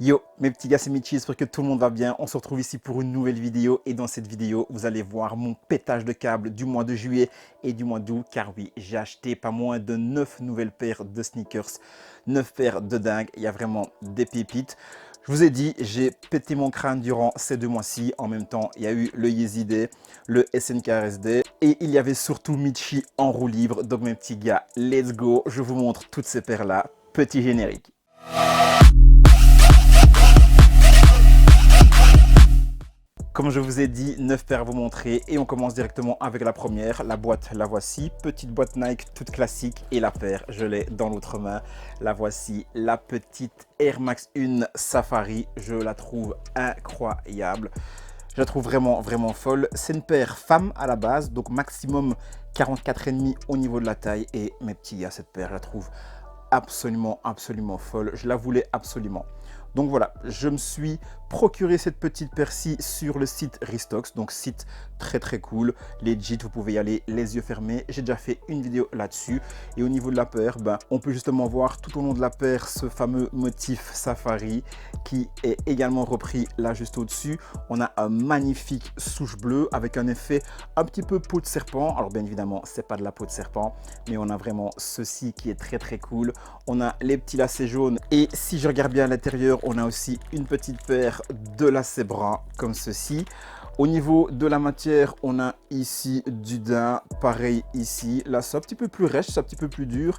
Yo, mes petits gars, c'est Michi, j'espère que tout le monde va bien. On se retrouve ici pour une nouvelle vidéo et dans cette vidéo, vous allez voir mon pétage de câble du mois de juillet et du mois d'août. Car oui, j'ai acheté pas moins de 9 nouvelles paires de sneakers, 9 paires de dingue. Il y a vraiment des pépites. Je vous ai dit, j'ai pété mon crâne durant ces 2 mois-ci. En même temps, il y a eu le Yeezy Day, le SNK RSD et il y avait surtout Michi en roue libre. Donc mes petits gars, let's go. Je vous montre toutes ces paires-là. Petit générique. Comme je vous ai dit, 9 paires à vous montrer et on commence directement avec la première. La boîte, la voici. Petite boîte Nike toute classique et la paire, je l'ai dans l'autre main. La voici, la petite Air Max 1 Safari. Je la trouve incroyable. Je la trouve vraiment folle. C'est une paire femme à la base, donc maximum 44,5 au niveau de la taille. Et mes petits gars, cette paire, je la trouve absolument folle. Je la voulais absolument. Donc voilà, je me suis procuré cette petite paire-ci sur le site Restox, donc site très cool, legit, vous pouvez y aller les yeux fermés. J'ai déjà fait une vidéo là-dessus et au niveau de la paire, on peut justement voir tout au long de la paire ce fameux motif safari qui est également repris là juste au-dessus. On a un magnifique souche bleue avec un effet un petit peu peau de serpent. Alors bien évidemment, c'est pas de la peau de serpent, mais on a vraiment ceci qui est très cool. On a les petits lacets jaunes et si je regarde bien à l'intérieur, on a aussi une petite paire de lacets bruns comme ceci. Au niveau de la matière, on a ici du daim, pareil ici. Là, c'est un petit peu plus rêche, c'est un petit peu plus dur.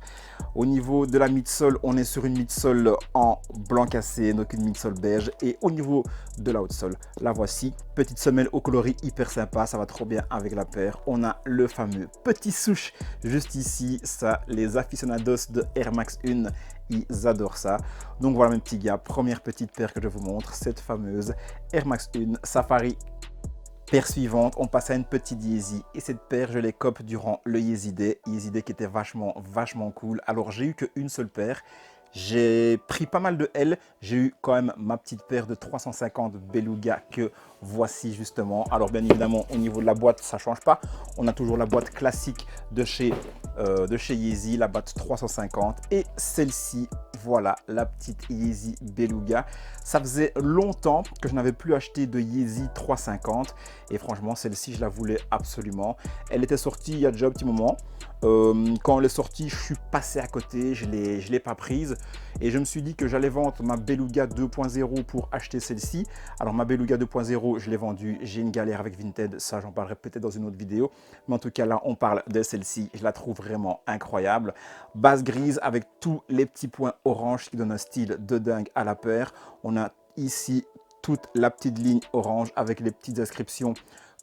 Au niveau de la midsole, on est sur une midsole en blanc cassé, donc une midsole beige. Et au niveau de la outsole, la voici. Petite semelle au coloris hyper sympa, ça va trop bien avec la paire. On a le fameux petit souche juste ici. Ça, les aficionados de Air Max 1, ils adorent ça. Donc voilà mes petits gars, première petite paire que je vous montre, cette fameuse Air Max 1 Safari. Paire suivante, on passe à une petite Yeezy et cette paire je l'ai cope durant le Yeezy Day qui était vachement cool. Alors j'ai eu qu'une seule paire, j'ai pris pas mal de L, j'ai eu quand même ma petite paire de 350 Beluga que voici justement. Alors bien évidemment au niveau de la boîte ça change pas, on a toujours la boîte classique de chez Yeezy, la boîte 350 et celle-ci. Voilà la petite Yeezy Beluga. Ça faisait longtemps que je n'avais plus acheté de Yeezy 350 et franchement celle-ci je la voulais absolument. Elle était sortie il y a déjà un petit moment. Quand elle est sortie, je suis passé à côté, je l'ai pas prise et je me suis dit que j'allais vendre ma Beluga 2.0 pour acheter celle-ci. Alors ma Beluga 2.0, je l'ai vendue, j'ai une galère avec Vinted, ça j'en parlerai peut-être dans une autre vidéo, mais en tout cas là on parle de celle-ci, je la trouve vraiment incroyable. Base grise avec tous les petits points orange qui donnent un style de dingue à la paire. On a ici toute la petite ligne orange avec les petites inscriptions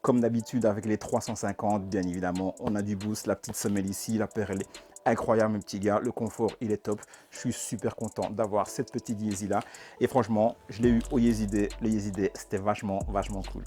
comme d'habitude avec les 350 bien évidemment. On a du boost, la petite semelle ici, la paire elle est incroyable mes petits gars, le confort il est top. Je suis super content d'avoir cette petite Yeezy là et franchement je l'ai eu au Yeezy Day, le Yeezy Day c'était vachement cool.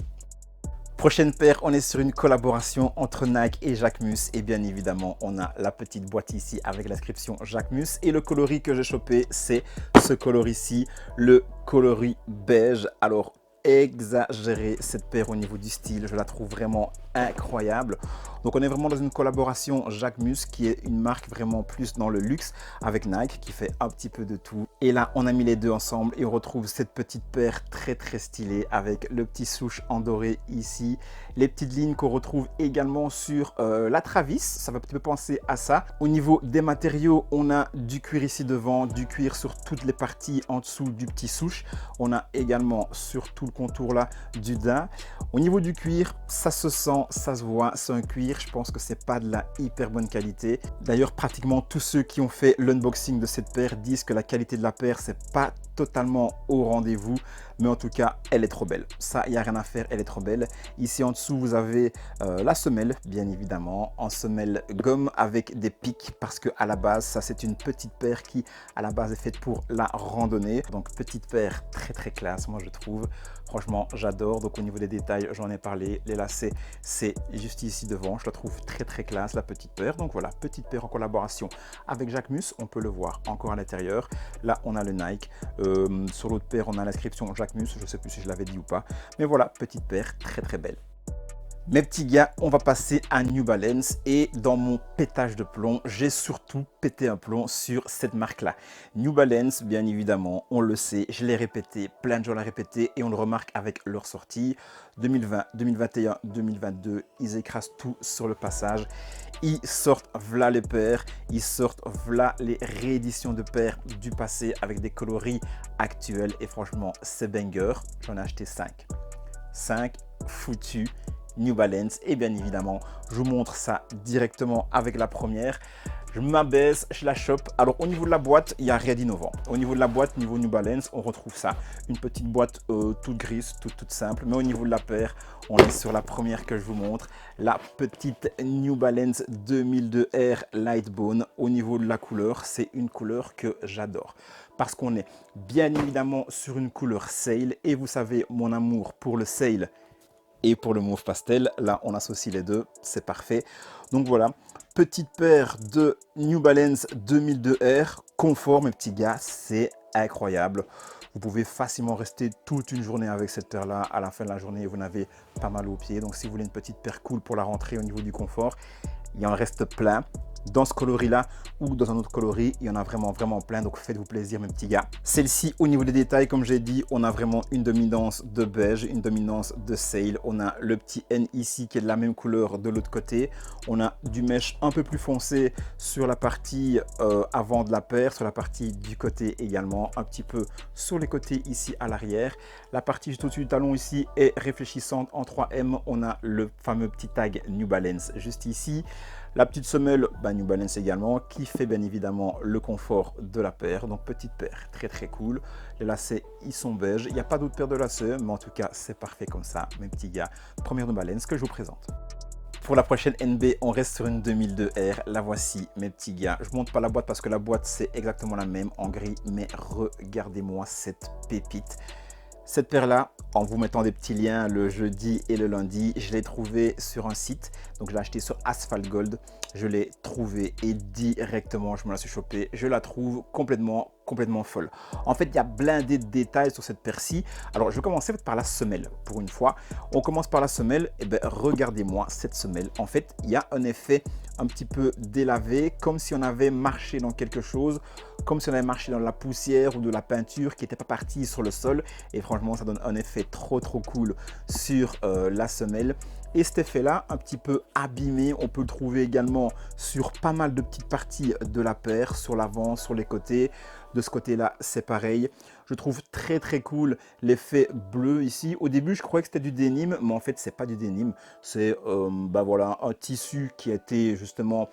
Prochaine paire, on est sur une collaboration entre Nike et Jacquemus et bien évidemment on a la petite boîte ici avec l'inscription Jacquemus et le coloris que j'ai chopé c'est ce coloris ici, le coloris beige. Alors exagéré cette paire au niveau du style, je la trouve vraiment incroyable. Donc on est vraiment dans une collaboration Jacquemus qui est une marque vraiment plus dans le luxe avec Nike qui fait un petit peu de tout. Et là on a mis les deux ensemble et on retrouve cette petite paire très stylée avec le petit souche en doré ici, les petites lignes qu'on retrouve également sur la Travis, ça va un petit peu penser à ça. Au niveau des matériaux, on a du cuir ici devant, du cuir sur toutes les parties en dessous du petit souche. On a également sur tout le contour là du daim. Au niveau du cuir, ça se sent, ça se voit, c'est un cuir, je pense que c'est pas de la hyper bonne qualité. D'ailleurs, pratiquement tous ceux qui ont fait l'unboxing de cette paire disent que la qualité de la paire, c'est pas totalement au rendez-vous, mais en tout cas elle est trop belle, ça il n'y a rien à faire, elle est trop belle. Ici en dessous vous avez la semelle bien évidemment en semelle gomme avec des pics parce que à la base ça c'est une petite paire qui à la base est faite pour la randonnée, donc petite paire très classe moi je trouve, franchement j'adore. Donc au niveau des détails j'en ai parlé, les lacets c'est juste ici devant, je la trouve très classe la petite paire. Donc voilà, petite paire en collaboration avec Jacquemus, on peut le voir encore à l'intérieur. Là on a le Nike, sur l'autre paire on a l'inscription Jacquemus, je ne sais plus si je l'avais dit ou pas, mais voilà, petite paire très belle. Mes petits gars, on va passer à New Balance et dans mon pétage de plomb, j'ai surtout pété un plomb sur cette marque-là. New Balance, bien évidemment, on le sait, je l'ai répété, plein de gens l'ont répété et on le remarque avec leur sortie. 2020, 2021, 2022, ils écrasent tout sur le passage. Ils sortent v'là les paires, ils sortent v'là les rééditions de paires du passé avec des coloris actuels et franchement, c'est banger. J'en ai acheté 5. 5 foutus. New Balance et bien évidemment je vous montre ça directement avec la première. Je m'abaisse, je la chope. Alors au niveau de la boîte, il n'y a rien d'innovant. Au niveau de la boîte, niveau New Balance, on retrouve ça. Une petite boîte toute grise, toute simple. Mais au niveau de la paire, on est sur la première que je vous montre. La petite New Balance 2002R Lightbone. Au niveau de la couleur, c'est une couleur que j'adore. Parce qu'on est bien évidemment sur une couleur Sail. Et vous savez mon amour pour le Sail et pour le mauve pastel, là on associe les deux, c'est parfait. Donc voilà, petite paire de New Balance 2002R, confort mes petits gars, c'est incroyable. Vous pouvez facilement rester toute une journée avec cette paire là, à la fin de la journée vous n'avez pas mal aux pieds. Donc si vous voulez une petite paire cool pour la rentrée au niveau du confort, il en reste plein. Dans ce coloris là ou dans un autre coloris, il y en a vraiment plein, donc faites-vous plaisir mes petits gars. Celle-ci au niveau des détails, comme j'ai dit, on a vraiment une dominance de beige, une dominance de Sail. On a le petit N ici qui est de la même couleur de l'autre côté. On a du mesh un peu plus foncé sur la partie avant de la paire, sur la partie du côté également, un petit peu sur les côtés ici à l'arrière. La partie juste au-dessus du talon ici est réfléchissante en 3M. On a le fameux petit tag New Balance juste ici. La petite semelle New Balance également qui fait bien évidemment le confort de la paire. Donc petite paire très cool. Les lacets ils sont beige. Il n'y a pas d'autre paire de lacets mais en tout cas c'est parfait comme ça mes petits gars. Première New Balance que je vous présente. Pour la prochaine NB, on reste sur une 2002R. La voici, mes petits gars. Je ne montre pas la boîte parce que la boîte, c'est exactement la même en gris. Mais regardez-moi cette pépite. Cette paire-là, en vous mettant des petits liens le jeudi et le lundi, je l'ai trouvée sur un site. Donc, je l'ai acheté sur Asphalt Gold. Je l'ai trouvée et directement, je me la suis chopée. Je la trouve complètement folle. En fait, il y a blindé de détails sur cette paire-ci. Alors, je vais commencer par la semelle pour une fois. On commence par la semelle. Et bien, regardez-moi cette semelle. En fait, il y a un effet un petit peu délavé, comme si on avait marché dans quelque chose, comme si on avait marché dans la poussière ou de la peinture qui n'était pas partie sur le sol. Et franchement, ça donne un effet trop cool sur la semelle. Et cet effet-là, un petit peu abîmé, on peut le trouver également sur pas mal de petites parties de la paire, sur l'avant, sur les côtés. De ce côté-là, c'est pareil. Je trouve très cool l'effet bleu ici. Au début, je croyais que c'était du denim, mais en fait, c'est pas du denim. C'est voilà, un tissu qui a été justement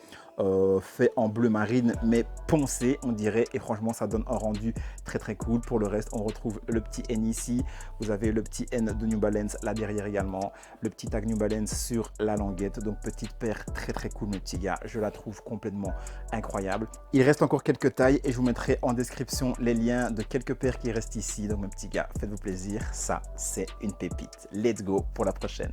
fait en bleu marine, mais poncé, on dirait. Et franchement, ça donne un rendu très cool. Pour le reste, on retrouve le petit N ici. Vous avez le petit N de New Balance là derrière également. Le petit tag New Balance sur la languette. Donc, petite paire très cool, mes petits gars. Je la trouve complètement incroyable. Il reste encore quelques tailles et je vous mettrai en description les liens de quelques paires qui restent ici. Donc mes petits gars, faites-vous plaisir, ça c'est une pépite. Let's go pour la prochaine.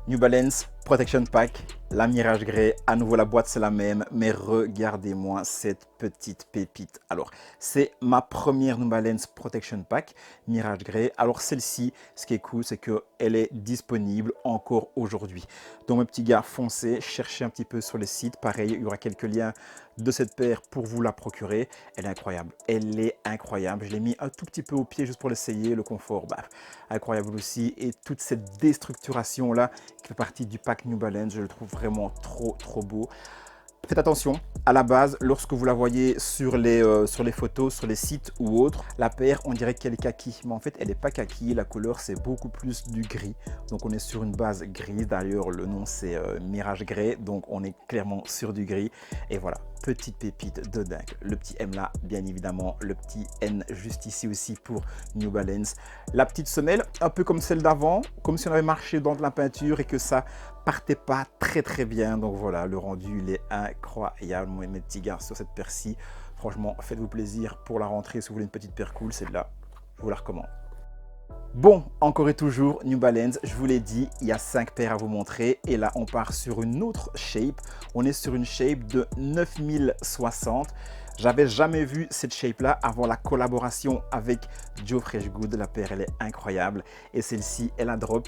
New Balance Protection Pack, la Mirage Grey, à nouveau la boîte c'est la même, mais regardez-moi cette petite pépite. Alors c'est ma première New Balance Protection Pack, Mirage Grey. Alors celle-ci, ce qui est cool, c'est qu'elle est disponible encore aujourd'hui. Donc mes petits gars, foncez, cherchez un petit peu sur les sites. Pareil, il y aura quelques liens de cette paire pour vous la procurer. Elle est incroyable, elle est incroyable. Je l'ai mis un tout petit peu au pied juste pour l'essayer, le confort, incroyable aussi. Et toute cette déstructuration là qui fait partie du pack New Balance, je le trouve vraiment trop beau. Faites attention, à la base, lorsque vous la voyez sur les photos, sur les sites ou autres, la paire, on dirait qu'elle est kaki. Mais en fait, elle n'est pas kaki. La couleur, c'est beaucoup plus du gris. Donc, on est sur une base grise. D'ailleurs, le nom, c'est Mirage Grey. Donc, on est clairement sur du gris. Et voilà, petite pépite de dingue. Le petit M là, bien évidemment. Le petit N juste ici aussi pour New Balance. La petite semelle, un peu comme celle d'avant. Comme si on avait marché dans de la peinture et que ça partait pas très bien. Donc voilà, le rendu il est incroyable mes petits gars sur cette paire-ci. Franchement, faites-vous plaisir pour la rentrée si vous voulez une petite paire cool, celle-là, je vous la recommande. Bon, encore et toujours New Balance, je vous l'ai dit, il y a 5 paires à vous montrer et là on part sur une autre shape. On est sur une shape de 9060. J'avais jamais vu cette shape-là avant la collaboration avec Joe Freshgood. La paire, elle est incroyable. Et celle-ci, elle a drop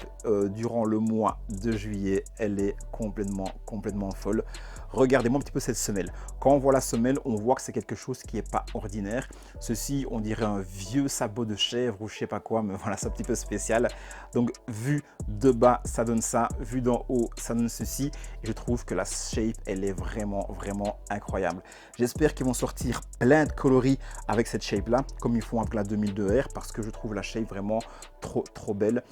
durant le mois de juillet. Elle est complètement folle. Regardez-moi un petit peu cette semelle. Quand on voit la semelle, on voit que c'est quelque chose qui n'est pas ordinaire. Ceci, on dirait un vieux sabot de chèvre ou je sais pas quoi, mais voilà, c'est un petit peu spécial. Donc, vu de bas, ça donne ça. Vu d'en haut, ça donne ceci. Et je trouve que la shape, elle est vraiment incroyable. J'espère qu'ils vont sortir plein de coloris avec cette shape-là, comme ils font avec la 2002R, parce que je trouve la shape vraiment trop belle.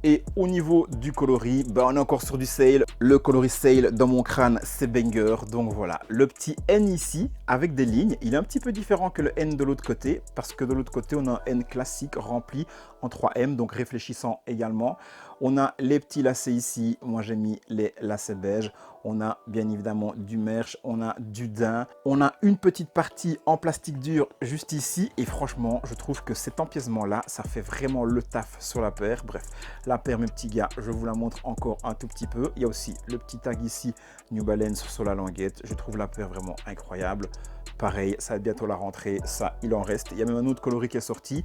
Et au niveau du coloris, ben on est encore sur du sale. Le coloris sale dans mon crâne, c'est banger. Donc voilà, le petit N ici, avec des lignes, il est un petit peu différent que le N de l'autre côté, parce que de l'autre côté, on a un N classique rempli en 3M, donc réfléchissant également. On a les petits lacets ici, moi j'ai mis les lacets beige. On a bien évidemment du merch, on a du daim. On a une petite partie en plastique dur juste ici. Et franchement, je trouve que cet empiècement-là, ça fait vraiment le taf sur la paire. Bref, la paire, mes petits gars, je vous la montre encore un tout petit peu. Il y a aussi le petit tag ici, New Balance sur la languette. Je trouve la paire vraiment incroyable. Pareil, ça va être bientôt la rentrée, ça, il en reste. Il y a même un autre coloris qui est sorti.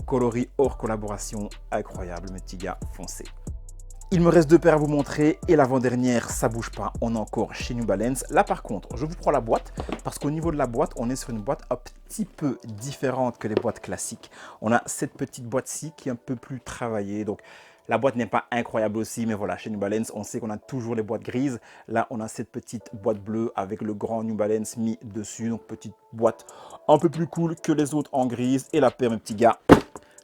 Coloris hors collaboration, incroyable, mes petits gars, foncez. Il me reste deux paires à vous montrer et l'avant-dernière, ça bouge pas, on est encore chez New Balance. Là par contre, je vous prends la boîte parce qu'au niveau de la boîte, on est sur une boîte un petit peu différente que les boîtes classiques. On a cette petite boîte-ci qui est un peu plus travaillée, donc la boîte n'est pas incroyable aussi, mais voilà, chez New Balance, on sait qu'on a toujours les boîtes grises. Là, on a cette petite boîte bleue avec le grand New Balance mis dessus, donc petite boîte un peu plus cool que les autres en grise. Et la paire, mes petits gars,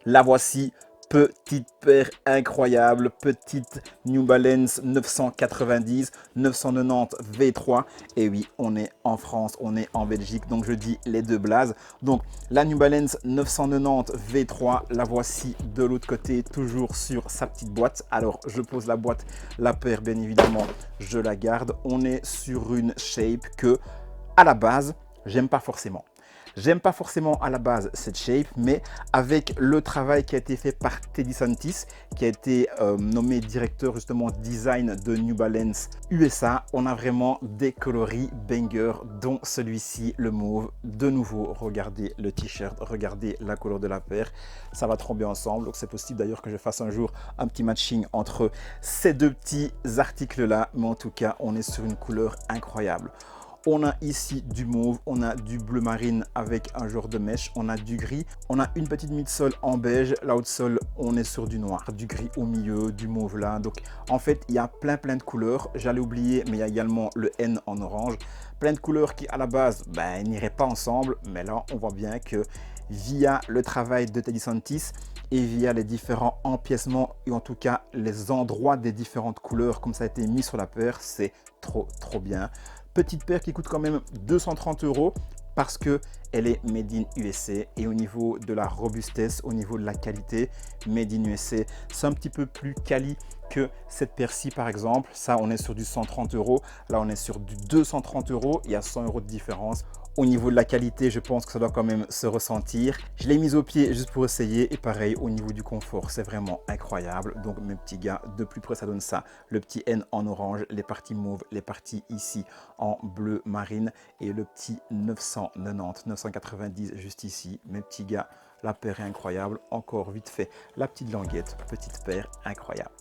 la voici. Petite paire incroyable, petite New Balance 990, 990 V3. Et oui, on est en France, on est en Belgique, donc je dis les deux blazes. Donc la New Balance 990 V3, la voici de l'autre côté, toujours sur sa petite boîte. Alors je pose la boîte, la paire bien évidemment, je la garde. On est sur une shape que, à la base, j'aime pas forcément. J'aime pas forcément à la base cette shape, mais avec le travail qui a été fait par Teddy Santis, qui a été nommé directeur justement design de New Balance USA, on a vraiment des coloris bangers, dont celui-ci, le mauve. De nouveau, regardez le t-shirt, regardez la couleur de la paire, ça va trop bien ensemble. Donc c'est possible d'ailleurs que je fasse un jour un petit matching entre ces deux petits articles-là, mais en tout cas, on est sur une couleur incroyable. On a ici du mauve, on a du bleu marine avec un genre de mèche, on a du gris, on a une petite midsole en beige, la haute-sole on est sur du noir, du gris au milieu, du mauve là. Donc en fait il y a plein de couleurs, j'allais oublier mais il y a également le N en orange. Plein de couleurs qui à la base n'iraient pas ensemble, mais là on voit bien que via le travail de Teddy Santis et via les différents empiècements et en tout cas les endroits des différentes couleurs comme ça a été mis sur la paire, c'est trop bien. Petite paire qui coûte quand même 230 € parce qu'elle est made in USA et au niveau de la robustesse, au niveau de la qualité, made in USA, c'est un petit peu plus quali que cette paire-ci par exemple. Ça, on est sur du 130 €. Là, on est sur du 230 €. Il y a 100 € de différence. Au niveau de la qualité, je pense que ça doit quand même se ressentir. Je l'ai mise au pied juste pour essayer et pareil, au niveau du confort, c'est vraiment incroyable. Donc mes petits gars, de plus près, ça donne ça. Le petit N en orange, les parties mauves, les parties ici en bleu marine et le petit 990, 990 juste ici. Mes petits gars, la paire est incroyable. Encore vite fait, la petite languette, petite paire incroyable.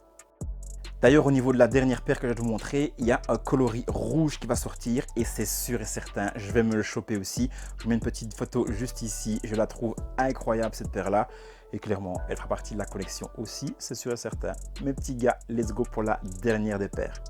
D'ailleurs, au niveau de la dernière paire que je vais vous montrer, il y a un coloris rouge qui va sortir et c'est sûr et certain, je vais me le choper aussi. Je vous mets une petite photo juste ici. Je la trouve incroyable cette paire-là et clairement, elle fera partie de la collection aussi, c'est sûr et certain. Mes petits gars, let's go pour la dernière des paires.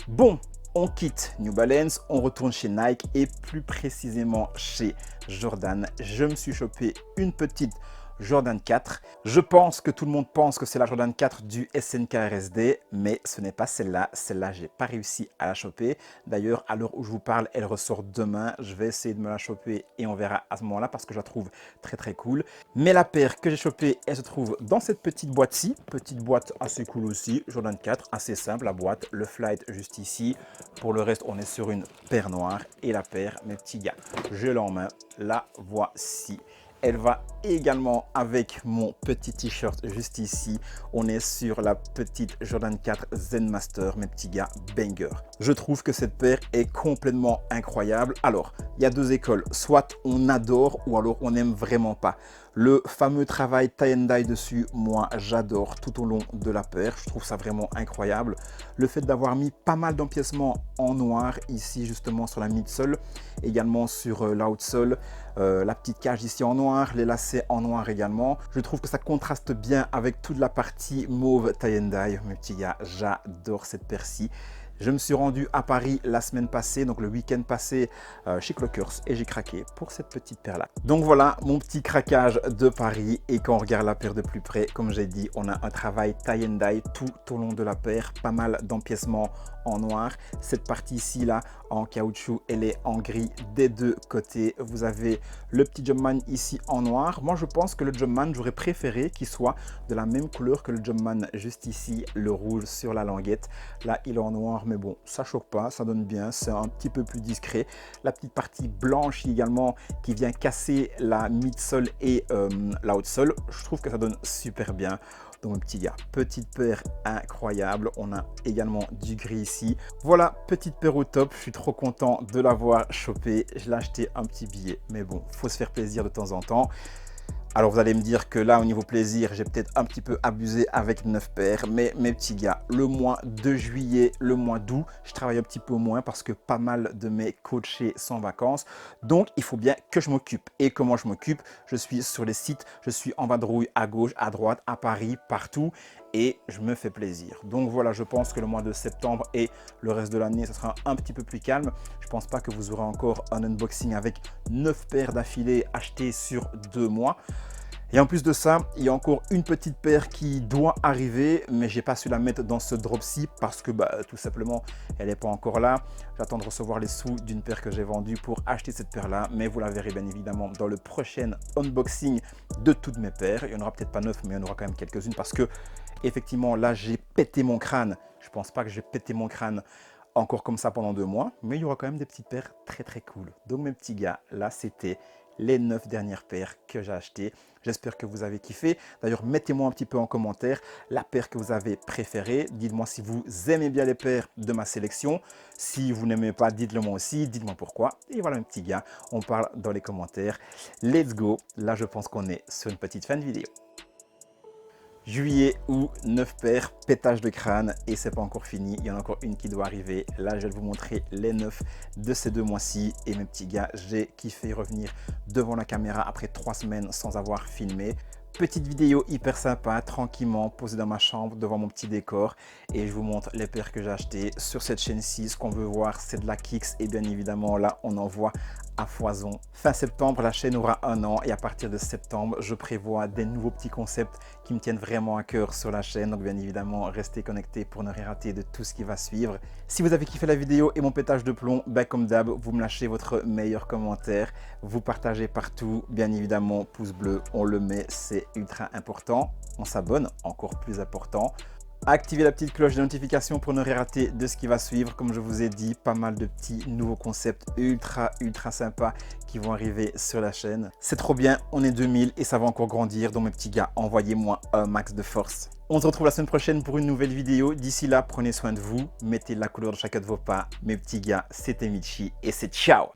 Bon, on quitte New Balance, on retourne chez Nike et plus précisément chez Jordan. Je me suis chopé une petite Jordan 4. Je pense que tout le monde pense que c'est la Jordan 4 du SNK RSD, mais ce n'est pas celle-là. Celle-là, j'ai pas réussi à la choper. D'ailleurs, à l'heure où je vous parle, elle ressort demain. Je vais essayer de me la choper et on verra à ce moment-là parce que je la trouve très cool. Mais la paire que j'ai chopée, elle se trouve dans cette petite boîte-ci. Petite boîte assez cool aussi. Jordan 4, assez simple la boîte. Le flight juste ici. Pour le reste, on est sur une paire noire et la paire, mes petits gars, je l'ai en main. La voici. Elle va également avec mon petit t-shirt juste ici. On est sur la petite Jordan 4 Zen Master, mes petits gars, banger. Je trouve que cette paire est complètement incroyable. Alors, il y a deux écoles. Soit on adore ou alors on n'aime vraiment pas. Le fameux travail tie and dye dessus, moi j'adore tout au long de la paire. Je trouve ça vraiment incroyable. Le fait d'avoir mis pas mal d'empiècements en noir ici justement sur la midsole, également sur l'outsole, la petite cage ici en noir, les lacets en noir également. Je trouve que ça contraste bien avec toute la partie mauve tie and dye. Mes petits gars, j'adore cette paire-ci. Je me suis rendu à Paris la semaine passée, donc le week-end passé chez Clockers, et j'ai craqué pour cette petite paire-là. Donc voilà mon petit craquage de Paris. Et quand on regarde la paire de plus près, comme j'ai dit, on a un travail tie and dye tout au long de la paire, pas mal d'empiècements en noir. Cette partie ici là en caoutchouc, elle est en gris des deux côtés. Vous avez le petit Jumpman ici en noir. Moi je pense que le Jumpman, j'aurais préféré qu'il soit de la même couleur que le Jumpman juste ici, le rouge sur la languette. Là il est en noir, mais bon, ça choque pas, ça donne bien, c'est un petit peu plus discret. La petite partie blanche également qui vient casser la midsole et l'outsole, je trouve que ça donne super bien. Donc mes petits gars, petite paire incroyable. On a également du gris ici. Voilà, petite paire au top. Je suis trop content de l'avoir chopé. Je l'ai acheté un petit billet, mais bon, faut se faire plaisir de temps en temps. Alors vous allez me dire que là au niveau plaisir, j'ai peut-être un petit peu abusé avec 9 paires, mais mes petits gars, le mois de juillet, le mois d'août, je travaille un petit peu moins parce que pas mal de mes coachés sont en vacances. Donc il faut bien que je m'occupe. Et comment je m'occupe? Je suis sur les sites, je suis en vadrouille à gauche, à droite, à Paris, partout. Et je me fais plaisir. Donc voilà, je pense que le mois de septembre et le reste de l'année, ça sera un petit peu plus calme. Je ne pense pas que vous aurez encore un unboxing avec 9 paires d'affilée achetées sur 2 mois. Et en plus de ça, il y a encore une petite paire qui doit arriver, mais j'ai pas su la mettre dans ce drop-ci parce que tout simplement, elle n'est pas encore là. J'attends de recevoir les sous d'une paire que j'ai vendue pour acheter cette paire-là, mais vous la verrez bien évidemment dans le prochain unboxing de toutes mes paires. Il n'y en aura peut-être pas 9, mais il y en aura quand même quelques-unes parce que effectivement, là, j'ai pété mon crâne. Je pense pas que j'ai pété mon crâne encore comme ça pendant 2 mois, mais il y aura quand même des petites paires très très cool. Donc mes petits gars, là, c'était les 9 dernières paires que j'ai achetées. J'espère que vous avez kiffé. D'ailleurs, mettez-moi un petit peu en commentaire la paire que vous avez préférée. Dites-moi si vous aimez bien les paires de ma sélection. Si vous n'aimez pas, dites-le moi aussi. Dites-moi pourquoi. Et voilà, mes petits gars, on parle dans les commentaires. Let's go. Là, je pense qu'on est sur une petite fin de vidéo. Juillet, août, 9 paires, pétage de crâne et c'est pas encore fini, il y en a encore une qui doit arriver. Là, je vais vous montrer les 9 de ces 2 mois-ci et mes petits gars, j'ai kiffé revenir devant la caméra après 3 semaines sans avoir filmé. Petite vidéo hyper sympa, tranquillement, posée dans ma chambre devant mon petit décor et je vous montre les paires que j'ai achetées sur cette chaîne-ci. Ce qu'on veut voir, c'est de la kicks et bien évidemment là, on en voit à foison. Fin septembre, la chaîne aura 1 an et à partir de septembre, je prévois des nouveaux petits concepts qui me tiennent vraiment à cœur sur la chaîne. Donc bien évidemment, restez connectés pour ne rien rater de tout ce qui va suivre. Si vous avez kiffé la vidéo et mon pétage de plomb, comme d'hab, vous me lâchez votre meilleur commentaire. Vous partagez partout, bien évidemment, pouce bleu, on le met, c'est ultra important. On s'abonne, encore plus important. Activez la petite cloche de notification pour ne rien rater de ce qui va suivre. Comme je vous ai dit, pas mal de petits nouveaux concepts ultra sympas qui vont arriver sur la chaîne. C'est trop bien, on est 2000 et ça va encore grandir. Donc mes petits gars, envoyez-moi un max de force. On se retrouve la semaine prochaine pour une nouvelle vidéo. D'ici là, prenez soin de vous, mettez la couleur de chacun de vos pas. Mes petits gars, c'était Michi et c'est ciao!